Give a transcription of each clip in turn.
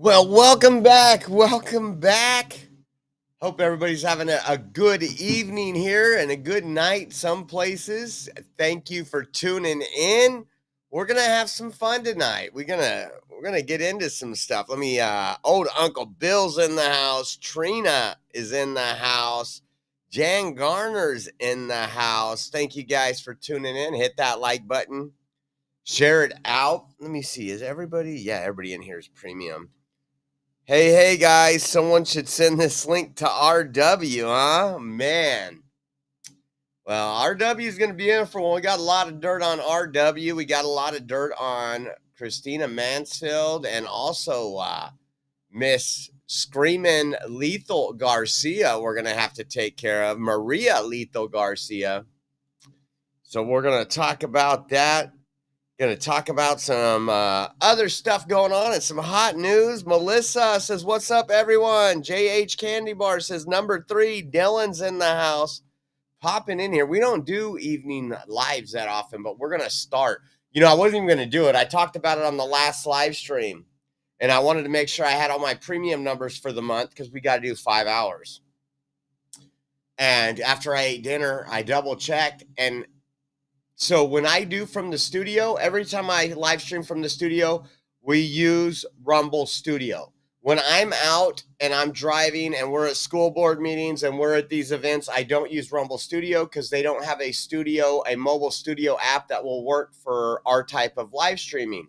Well, welcome back. Welcome back. Hope everybody's having a good evening here and a good night some places. Thank you for tuning in. We're gonna have some fun tonight. We're gonna get into some stuff. Let me old Uncle Bill's in the house, Trina is in the house, Jan Garner's in the house. Thank you guys for tuning in. Hit that like button, share it out. Let me see. Is everybody? Yeah, everybody in here is premium. Hey, guys, someone should send this link to RW, huh? Man. Well, RW is going to be in for one. We got a lot of dirt on RW. We got a lot of dirt on Kristina Mansfield and also Miss Screaming Lethal Garcia. We're going to have to take care of Maria Lethal Garcia. So we're going to talk about that. Going to talk about some other stuff going on and some hot news. Melissa says, what's up, everyone? JH Candy Bar says, number 3, Dylan's in the house. Popping in here. We don't do evening lives that often, but we're going to start. You know, I wasn't even going to do it. I talked about it on the last live stream, and I wanted to make sure I had all my premium numbers for the month because we got to do 5 hours. And after I ate dinner, I double-checked, and so when I do from the studio, every time I live stream from the studio, we use Rumble Studio. When I'm out and I'm driving and we're at school board meetings and we're at these events, I don't use Rumble Studio because they don't have a mobile studio app that will work for our type of live streaming.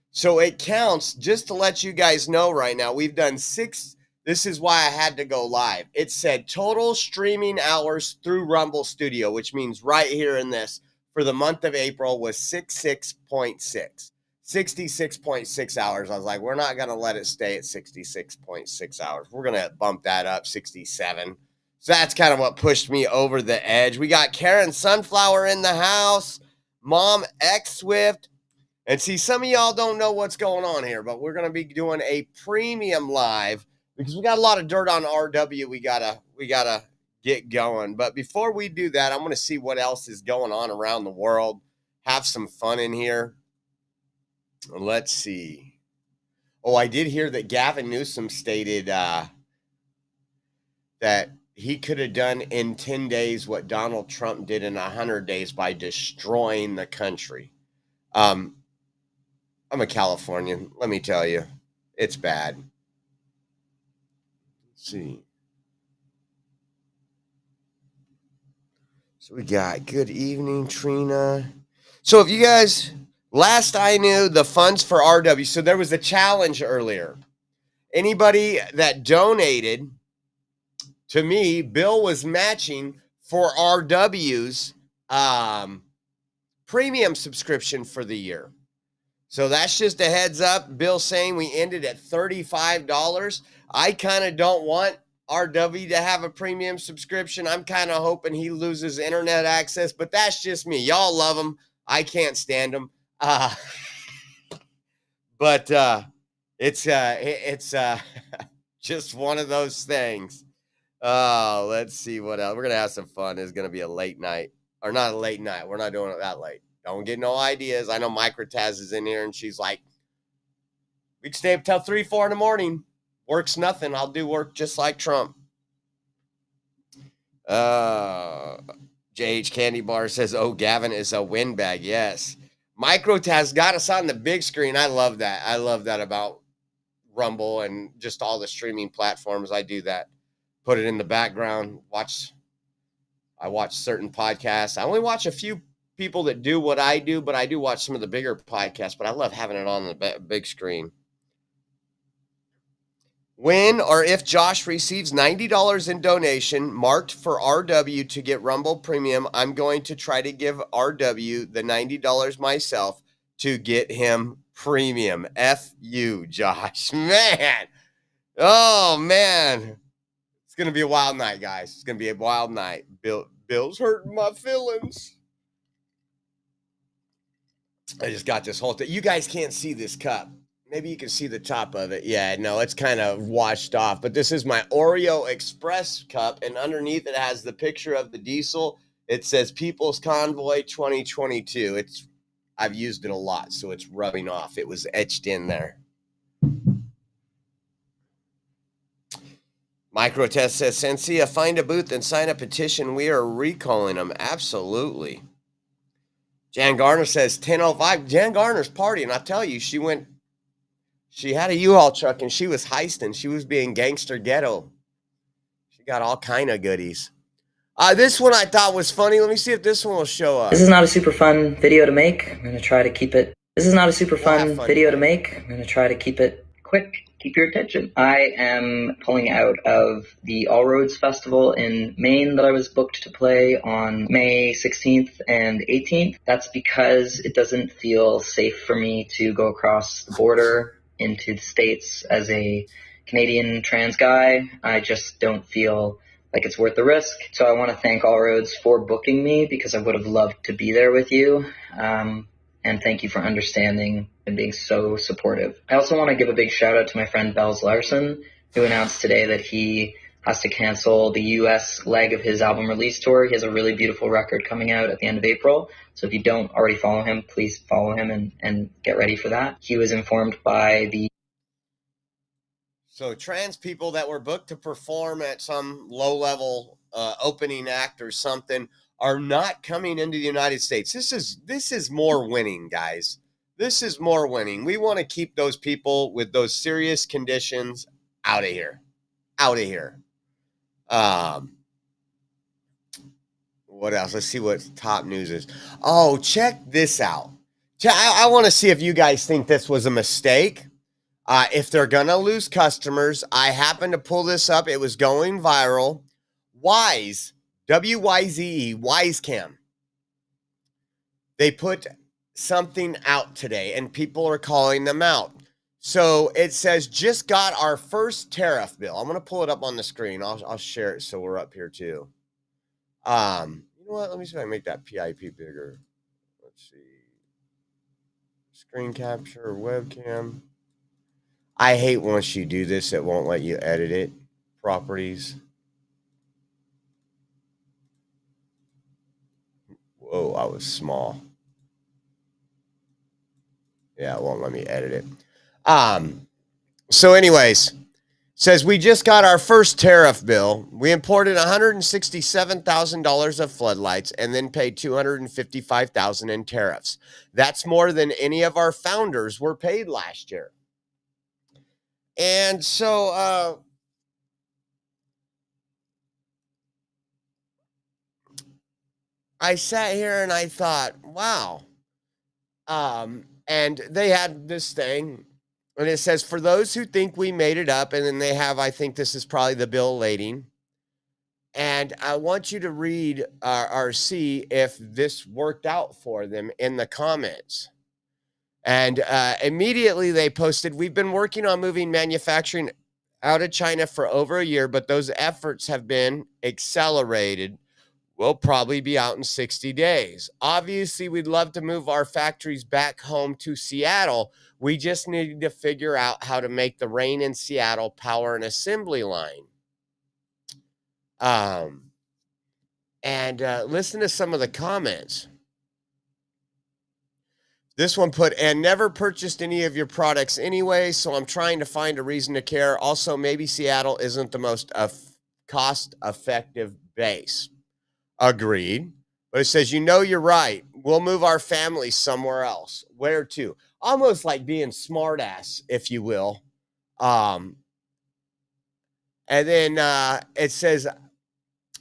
So it counts, just to let you guys know right now, we've done 6. This is why I had to go live. It said total streaming hours through Rumble Studio, which means right here in this, for the month of April was 66.6 hours. I was like, we're not going to let it stay at 66.6 hours. We're going to bump that up 67. So that's kind of what pushed me over the edge. We got Karen Sunflower in the house, Mom X Swift. And see, some of y'all don't know what's going on here, but we're going to be doing a premium live because we got a lot of dirt on RW. We gotta get going. But before we do that, I'm going to see what else is going on around the world. Have some fun in here. Let's see. Oh, I did hear that Gavin Newsom stated that he could have done in 10 days what Donald Trump did in 100 days by destroying the country. I'm a Californian. Let me tell you, it's bad. Let's see. So we got good evening, Trina. So if you guys, last I knew, the funds for RW, so there was a challenge earlier. Anybody that donated to me, Bill was matching for RW's premium subscription for the year. So that's just a heads up. Bill saying we ended at $35. I kind of don't want RW to have a premium subscription. I'm kind of hoping he loses internet access, but that's just me. Y'all love him. I can't stand him. But it's just one of those things. Let's see what else. We're going to have some fun. It's going to be a late night. Or not a late night. We're not doing it that late. Don't get no ideas. I know Microtaz is in here, and she's like, we can stay up till 3, 4 in the morning. Work's nothing. I'll do work just like Trump. JH Candy Bar says, oh, Gavin is a windbag. Yes. Microtaz got us on the big screen. I love that. I love that about Rumble and just all the streaming platforms. I do that. Put it in the background. I watch certain podcasts. I only watch a few people that do what I do, but I do watch some of the bigger podcasts, but I love having it on the big screen. When or if Josh receives $90 in donation marked for RW to get Rumble Premium, I'm going to try to give RW the $90 myself to get him premium. F you, Josh. Man. Oh, man. It's going to be a wild night, guys. It's going to be a wild night. Bill's hurting my feelings. I just got this whole thing. You guys can't see this cup. Maybe you can see the top of it. Yeah, no, it's kind of washed off. But this is my Oreo Express cup, and underneath it has the picture of the diesel. It says People's Convoy 2022. I've used it a lot, so it's rubbing off. It was etched in there. Microtest says, Sensia, find a booth and sign a petition. We are recalling them. Absolutely. Jan Garner says 10:05. Jan Garner's partying. I tell you, she had a U-Haul truck and she was heisting. She was being gangster ghetto. She got all kind of goodies. This one I thought was funny. Let me see if this one will show up. This is not a super fun video to make. I'm going to try to keep it. This is not a super fun video to make. I'm going to try to keep it quick. Keep your attention. I am pulling out of the All Roads Festival in Maine that I was booked to play on May 16th and 18th. That's because it doesn't feel safe for me to go across the border into the States as a Canadian trans guy. I just don't feel like it's worth the risk. So I want to thank All Roads for booking me because I would have loved to be there with you. And thank you for understanding and being so supportive. I also want to give a big shout out to my friend Bells Larson, who announced today that he has to cancel the US leg of his album release tour. He has a really beautiful record coming out at the end of April. So if you don't already follow him, please follow him and get ready for that. He was informed by the... So trans people that were booked to perform at some low-level opening act or something are not coming into the United States. This is more winning, guys. This is more winning. We want to keep those people with those serious conditions out of here. Out of here. What else? Let's see what top news is. Oh, check this out. I want to see if you guys think this was a mistake. If they're going to lose customers, I happened to pull this up. It was going viral. Wyze, W-Y-Z-E, Wisecam. They put something out today, and people are calling them out. So it says, just got our first tariff bill. I'm going to pull it up on the screen. I'll share it so we're up here too. You know what? Let me see if I can make that PIP bigger. Let's see. Screen capture, webcam. I hate once you do this, it won't let you edit it. Properties. Whoa, I was small. Yeah, it won't let me edit it. So anyways, says we just got our first tariff bill. We imported $167,000 of floodlights and then paid $255,000 in tariffs. That's more than any of our founders were paid last year. And so I sat here and I thought, wow. And they had this thing, and it says, for those who think we made it up, and then they have, I think this is probably the bill lading. And I want you to read or see if this worked out for them in the comments. And immediately they posted, we've been working on moving manufacturing out of China for over a year, but those efforts have been accelerated. We'll probably be out in 60 days. Obviously, we'd love to move our factories back home to Seattle. We just need to figure out how to make the rain in Seattle power an assembly line. Listen to some of the comments. This one put, and never purchased any of your products anyway, so I'm trying to find a reason to care. Also, maybe Seattle isn't the most cost-effective base. Agreed. But it says, you know, you're right. We'll move our family somewhere else. Where to? Almost like being smartass, if you will. And then it says,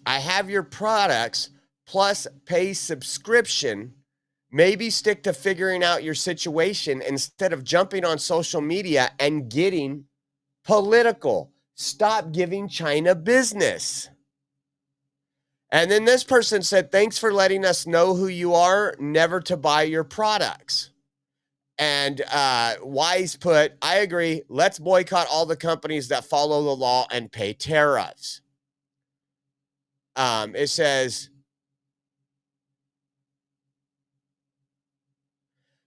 I have your products plus pay subscription. Maybe stick to figuring out your situation instead of jumping on social media and getting political. Stop giving China business. And then this person said, thanks for letting us know who you are, never to buy your products. And Wise put, I agree, let's boycott all the companies that follow the law and pay tariffs. It says,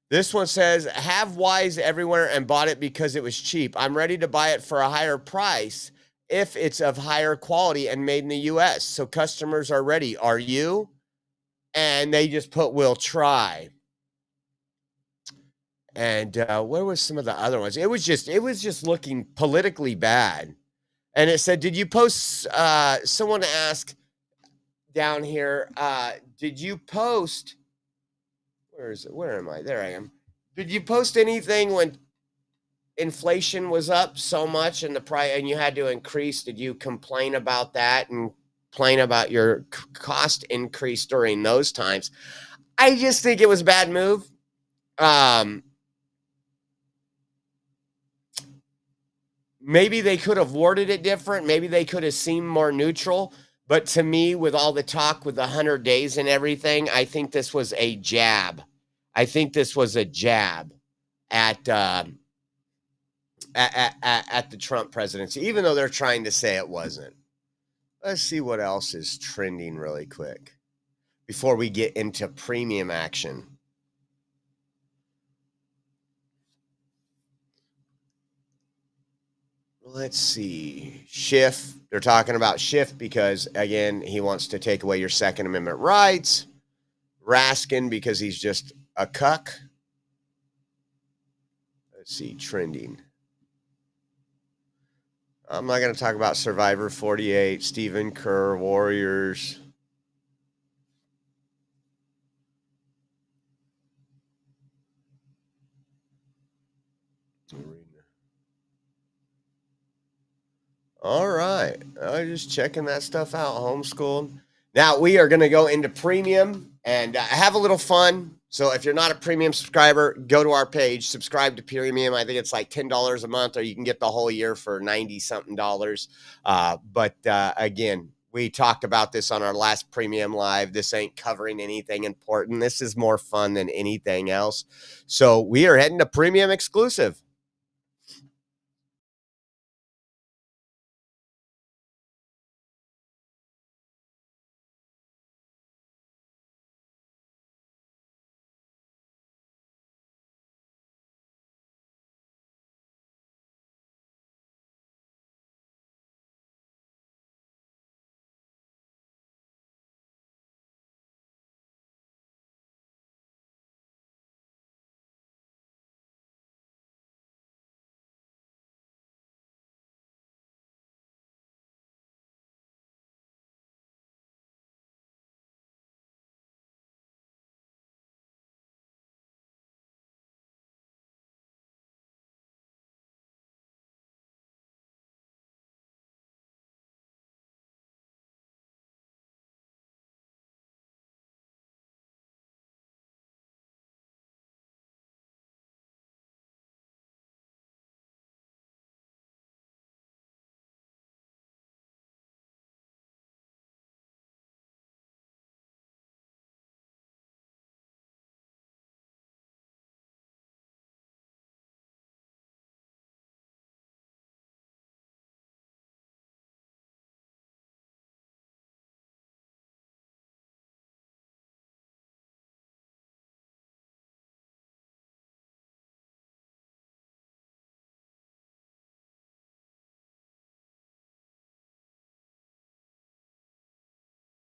this one says, have Wise everywhere and bought it because it was cheap. I'm ready to buy it for a higher price if it's of higher quality and made in the US. So customers are ready. Are you? And they just put, we'll try. And where was some of the other ones? It was just looking politically bad. And it said, did you post, someone asked down here, did you post, where is it? Where am I? There I am. Did you post anything when inflation was up so much and the price and you had to increase? Did you complain about that and complain about your cost increase during those times? I just think it was a bad move. Maybe they could have worded it different. Maybe they could have seemed more neutral. But to me, with all the talk with the 100 days and everything, I think this was a jab. I think this was a jab at the Trump presidency, even though they're trying to say it wasn't. Let's see what else is trending really quick before we get into premium action. Let's see. Schiff. They're talking about Schiff because, again, he wants to take away your Second Amendment rights. Raskin because he's just a cuck. Let's see. Trending. I'm not going to talk about Survivor 48, Stephen Kerr, Warriors. All right. I'm just checking that stuff out, homeschooled. Now, we are going to go into premium and have a little fun. So if you're not a premium subscriber, go to our page, subscribe to premium. I think it's like $10 a month, or you can get the whole year for $90-something. But again, we talked about this on our last premium live. This ain't covering anything important. This is more fun than anything else. So we are heading to premium exclusive.